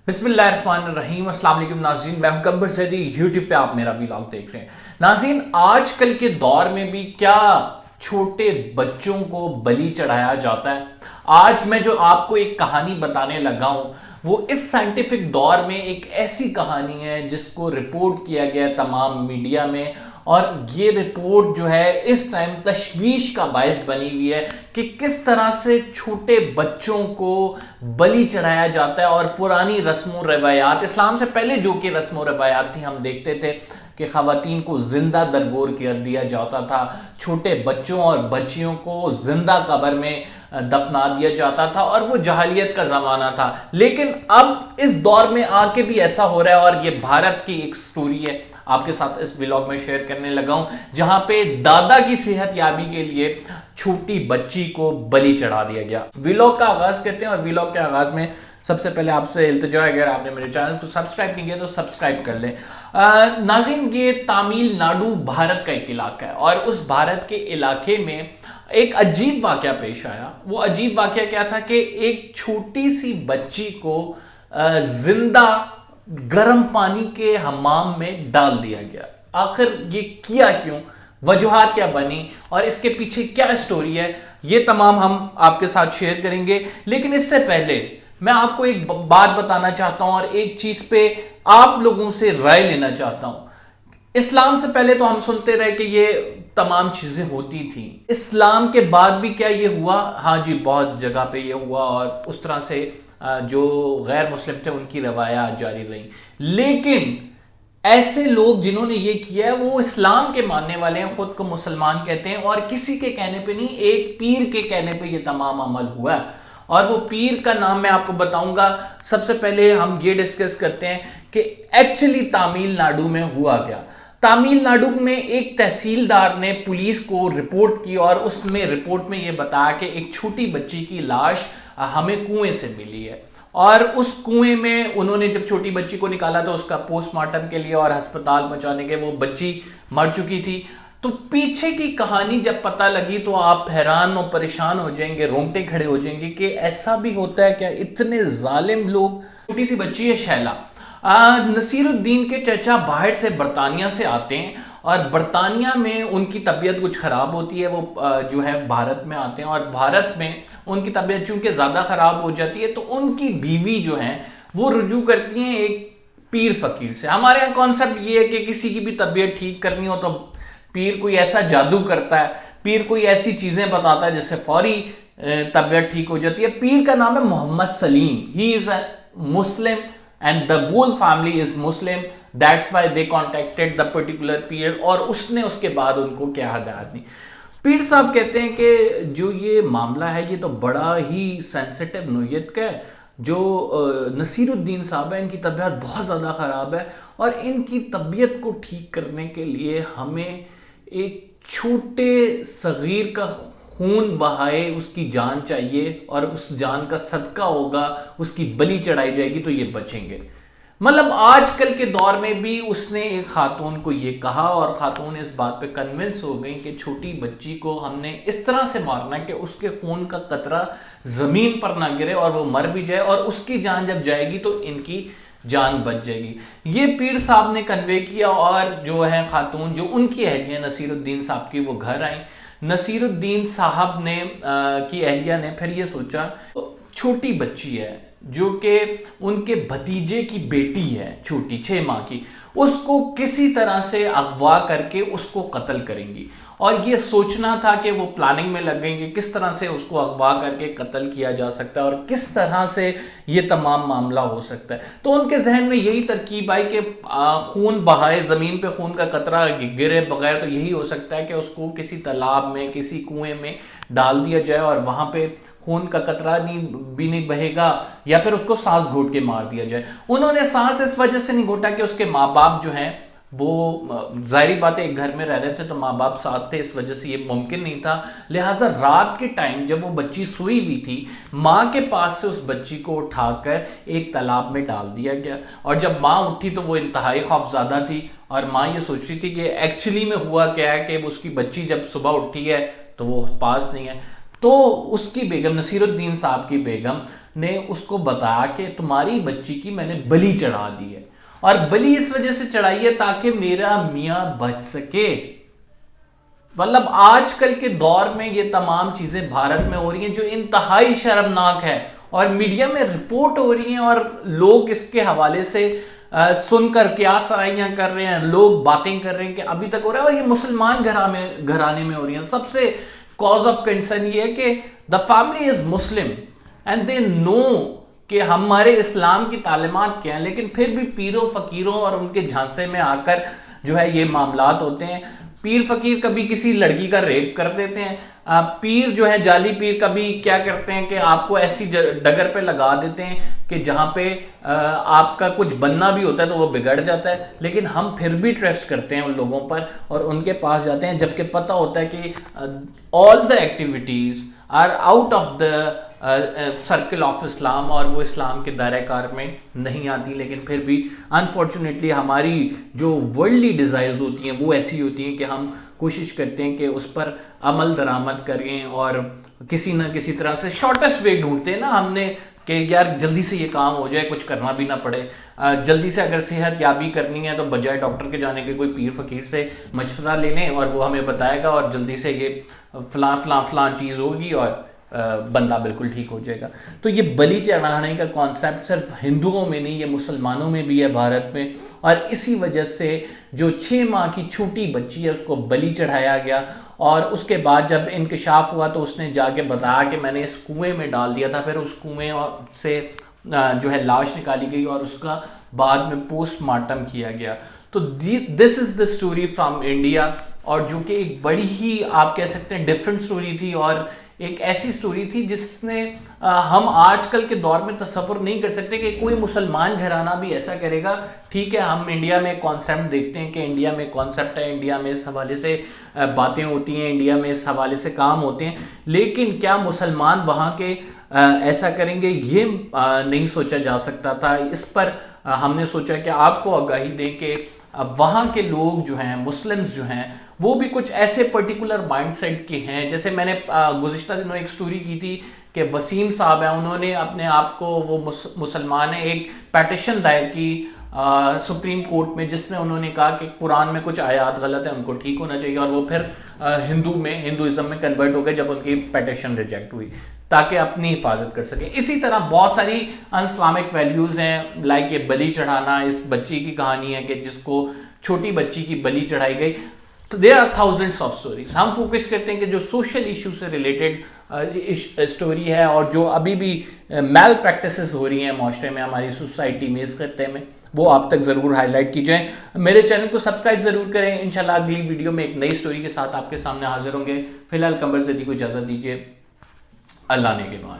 बिस्मिल्लाहिर्रहमानिर्रहीम। अस्सलाम वालेकुम नाज़रीन, मैं हूं गब्बर ज़ैदी। यूट्यूब पे आप मेरा व्लॉग देख रहे हैं। नाज़रीन, आजकल के दौर में भी क्या छोटे बच्चों को बलि चढ़ाया जाता है। आज मैं जो आपको एक कहानी बताने लगा हूं वो इस साइंटिफिक दौर में एक ऐसी कहानी है जिसको रिपोर्ट किया गया तमाम मीडिया में, और ये रिपोर्ट जो है इस टाइम तशवीश का बायस बनी हुई है कि किस तरह से छोटे बच्चों को बलि चढ़ाया जाता है। और पुरानी रस्म रवायात, इस्लाम से पहले जो कि रस्म रवायात थी, हम देखते थे कि ख़वातीन को जिंदा दरगोर कर दिया जाता था, छोटे बच्चों और बच्चियों को जिंदा कब्र में दफना दिया जाता था, और वो जहालियत का ज़माना था। लेकिन अब इस दौर में आके भी ऐसा हो रहा है, और ये भारत की एक स्टोरी है आपके साथ इस व्लॉग में शेयर करने लगा हूं, जहां पे दादा की सेहत याबी के लिए छोटी बच्ची को बलि चढ़ा दिया गया। व्लॉग का आगाज करते हैं, और व्लॉग के आगाज में सबसे पहले आपसे इल्तिजा है, अगर आपने मेरे चैनल को सब्सक्राइब नहीं किया तो सब्सक्राइब कर लें। नाज़रीन, ये तमिलनाडु भारत का एक इलाका है, और उस भारत के इलाके में एक अजीब वाकया पेश आया। वो अजीब वाकया क्या था कि एक छोटी सी बच्ची को जिंदा गर्म पानी के हमाम में डाल दिया गया। आखिर ये किया क्यों, वजूहात क्या बनी, और इसके पीछे क्या स्टोरी है, ये तमाम हम आपके साथ शेयर करेंगे। लेकिन इससे पहले मैं आपको एक बात बताना चाहता हूं, और एक चीज पे आप लोगों से राय लेना चाहता हूं। इस्लाम से पहले तो हम सुनते रहे कि ये तमाम चीजें होती थी, इस्लाम के बाद भी क्या ये हुआ? हाँ जी, बहुत जगह पे ये हुआ, और उस तरह से जो गैर मुस्लिम थे उनकी रवायात जारी रही। लेकिन ऐसे लोग जिन्होंने ये किया है वो इस्लाम के मानने वाले हैं, खुद को मुसलमान कहते हैं, और किसी के कहने पे नहीं, एक पीर के कहने पे ये तमाम अमल हुआ है। और वो पीर का नाम मैं आपको बताऊंगा। सबसे पहले हम ये डिस्कस करते हैं कि एक्चुअली तमिलनाडु में हुआ क्या। तमिलनाडु में एक तहसीलदार ने पुलिस को रिपोर्ट की, और उसमें रिपोर्ट में यह बताया कि एक छोटी बच्ची की लाश हमें कुएं से मिली है, और उस कुएं में उन्होंने जब छोटी बच्ची को निकाला तो उसका पोस्टमार्टम के लिए और अस्पताल पहुंचाने के वो बच्ची मर चुकी थी। तो पीछे की कहानी जब पता लगी तो आप हैरान और परेशान हो जाएंगे, रोंगटे खड़े हो जाएंगे कि ऐसा भी होता है क्या, इतने जालिम लोग। छोटी सी बच्ची है शैला। नसीरुद्दीन के चचा बाहर से बरतानिया से आते हैं, और बरतानिया में उनकी तबीयत कुछ ख़राब होती है, वो जो है भारत में आते हैं, और भारत में उनकी तबीयत चूंकि ज़्यादा ख़राब हो जाती है तो उनकी बीवी जो है वो रुजू करती हैं एक पीर फ़कीर से। हमारे यहाँ कॉन्सेप्ट ये है कि किसी की भी तबीयत ठीक करनी हो तो पीर कोई ऐसा जादू करता है, पीर कोई ऐसी चीज़ें बताता है जिससे फौरी तबीयत ठीक हो जाती है। पीर का नाम है Mohammad Salim. He is a Muslim and the whole family is Muslim, that's why they contacted the particular पीर, और उसने उसके बाद उनको क्या हदायत दी। पीर साहब कहते हैं कि जो ये मामला है ये तो बड़ा ही सेंसिटिव नोयत का है। जो नसीरुद्दीन साहब है, इनकी तबीयत बहुत ज़्यादा ख़राब है, और इनकी तबीयत को ठीक करने के लिए हमें एक छोटे सगीर का खून बहाए उसकी जान चाहिए, और उस जान का सदका होगा, उसकी बलि चढ़ाई जाएगी तो ये बचेंगे। मतलब आजकल के दौर में भी उसने एक खातून को ये कहा, और खातून इस बात पे कन्विंस हो गई कि छोटी बच्ची को हमने इस तरह से मारना है कि उसके खून का कतरा जमीन पर ना गिरे और वो मर भी जाए, और उसकी जान जब जाएगी तो इनकी जान बच जाएगी। ये पीर साहब ने कन्वे किया, और जो है खातून जो उनकी अहलिया नसीरुद्दीन साहब की, वो घर आई। नसीरुद्दीन साहब ने की अहलिया ने फिर ये सोचा, छोटी बच्ची है जो कि उनके भतीजे की बेटी है, छोटी 6 माह की, उसको किसी तरह से अगवा करके उसको कत्ल करेंगी। और ये सोचना था कि वो प्लानिंग में लग गई कि किस तरह से उसको अगवा करके कत्ल किया जा सकता है, और किस तरह से ये तमाम मामला हो सकता है। तो उनके जहन में यही तरकीब आई कि खून बहाए, ज़मीन पे खून का कतरा गिरे बगैर तो यही हो सकता है कि उसको किसी तालाब में, किसी कुएं में डाल दिया जाए, और वहाँ पे खून का कतरा भी नहीं बहेगा, या फिर उसको सांस घोट के मार दिया जाए। उन्होंने सांस इस वजह से नहीं घोटा कि उसके माँ बाप जो हैं वो जाहिर बात है एक घर में रह रहे थे, तो माँ बाप साथ थे, इस वजह से ये मुमकिन नहीं था। लिहाजा रात के टाइम जब वो बच्ची सोई हुई थी, माँ के पास से उस बच्ची को उठाकर एक तालाब में डाल दिया गया। और जब माँ उठी तो वो इंतहाई खौफज़दा थी, और माँ ये सोच रही थी कि एक्चुअली में हुआ क्या है कि उसकी बच्ची जब सुबह उठी है तो वो पास नहीं है। तो उसकी बेगम, नसीरुद्दीन साहब की बेगम, نے اس کو بتایا کہ تمہاری بچی کی میں نے بلی چڑھا دی ہے، اور بلی اس وجہ سے چڑھائی ہے تاکہ میرا میاں بچ سکے۔ مطلب آج کل کے دور میں یہ تمام چیزیں بھارت میں ہو رہی ہیں جو انتہائی شرمناک ہے، اور میڈیا میں رپورٹ ہو رہی ہیں، اور لوگ اس کے حوالے سے سن کر کیا سرائیاں کر رہے ہیں، لوگ باتیں کر رہے ہیں کہ ابھی تک ہو رہا ہے، اور یہ مسلمان گھرانے میں ہو رہی ہیں۔ سب سے کاز آف کنسرن یہ ہے کہ the family is Muslim and they نو کہ ہمارے اسلام کی تعلیمات کیا ہیں، لیکن پھر بھی پیروں فقیروں اور ان کے جھانسے میں آ کر جو ہے یہ معاملات ہوتے ہیں۔ پیر فقیر کبھی کسی لڑکی کا ریپ کر دیتے ہیں، پیر جو ہے جعلی پیر کبھی کیا کرتے ہیں کہ آپ کو ایسی ڈگر پہ لگا دیتے ہیں کہ جہاں پہ آپ کا کچھ بننا بھی ہوتا ہے تو وہ بگڑ جاتا ہے، لیکن ہم پھر بھی ٹرسٹ کرتے ہیں ان لوگوں پر اور ان کے پاس جاتے ہیں، جبکہ پتہ ہوتا ہے کہ all the activities are out of the circle of Islam, اور وہ اسلام کے دائرہ کار میں نہیں آتی، لیکن پھر بھی انفارچونیٹلی ہماری جو ورلڈلی ڈیزائرز ہوتی ہیں وہ ایسی ہوتی ہیں کہ ہم کوشش کرتے ہیں کہ اس پر عمل درآمد کریں، اور کسی نہ کسی طرح سے شارٹیسٹ وے ڈھونڈتے ہیں نا ہم نے کہ یار جلدی سے یہ کام ہو جائے، کچھ کرنا بھی نہ پڑے، جلدی سے اگر صحت یابی کرنی ہے تو بجائے ڈاکٹر کے جانے کے کوئی پیر فقیر سے مشورہ لے لیں اور وہ ہمیں بتائے گا، اور جلدی سے یہ فلاں چیز ہوگی اور بندہ بالکل ٹھیک ہو جائے گا۔ تو یہ بلی چڑھانے کا کانسیپٹ صرف ہندوؤں میں نہیں، یہ مسلمانوں میں بھی ہے بھارت میں، اور اسی وجہ سے جو 6 ماہ کی چھوٹی بچی ہے اس کو بلی چڑھایا گیا، اور اس کے بعد جب انکشاف ہوا تو اس نے جا کے بتایا کہ میں نے اس کنویں میں ڈال دیا تھا، پھر اس کنویں سے جو ہے لاش نکالی گئی اور اس کا بعد میں پوسٹ مارٹم کیا گیا۔ تو دس از دا اسٹوری فرام انڈیا، اور جو کہ ایک بڑی ہی آپ کہہ سکتے ہیں ڈفرینٹ اسٹوری تھی، اور ایک ایسی سٹوری تھی جس نے ہم آج کل کے دور میں تصور نہیں کر سکتے کہ کوئی مسلمان گھرانہ بھی ایسا کرے گا۔ ٹھیک ہے، ہم انڈیا میں کانسیپٹ دیکھتے ہیں کہ انڈیا میں کانسیپٹ ہے، انڈیا میں اس حوالے سے باتیں ہوتی ہیں، انڈیا میں اس حوالے سے کام ہوتے ہیں، لیکن کیا مسلمان وہاں کے ایسا کریں گے یہ نہیں سوچا جا سکتا تھا۔ اس پر ہم نے سوچا کہ آپ کو آگاہی دیں کہ وہاں کے لوگ جو ہیں، مسلمز جو ہیں، وہ بھی کچھ ایسے پرٹیکولر مائنڈ سیٹ کے ہیں۔ جیسے میں نے گزشتہ دنوں ایک سٹوری کی تھی کہ وسیم صاحب ہیں، انہوں نے اپنے آپ کو، وہ مسلمان ہیں، ایک پیٹیشن دائر کی سپریم کورٹ میں، جس میں انہوں نے کہا کہ قرآن میں کچھ آیات غلط ہیں، ان کو ٹھیک ہونا چاہیے، اور وہ پھر ہندوازم میں کنورٹ ہو گئے جب ان کی پیٹیشن ریجیکٹ ہوئی، تاکہ اپنی حفاظت کر سکیں۔ اسی طرح بہت ساری ان اسلامک ویلیوز ہیں، لائک یہ بلی چڑھانا، اس بچی کی کہانی ہے کہ جس کو چھوٹی بچی کی بلی چڑھائی گئی۔ تو there are thousands of stories. ہم فوکس کرتے ہیں کہ جو سوشل ایشو سے ریلیٹڈ اسٹوری ہے، اور جو ابھی بھی میل پریکٹسز ہو رہی ہیں معاشرے میں، ہماری سوسائٹی میں، اس خطے میں، وہ آپ تک ضرور ہائی لائٹ کی جائیں۔ میرے چینل کو سبسکرائب ضرور کریں۔ انشاءاللہ اگلی ویڈیو میں ایک نئی اسٹوری کے ساتھ آپ کے سامنے حاضر ہوں گے۔ فی الحال قمر زیدی کو اجازت دیجیے۔ اللہ نے کے بعد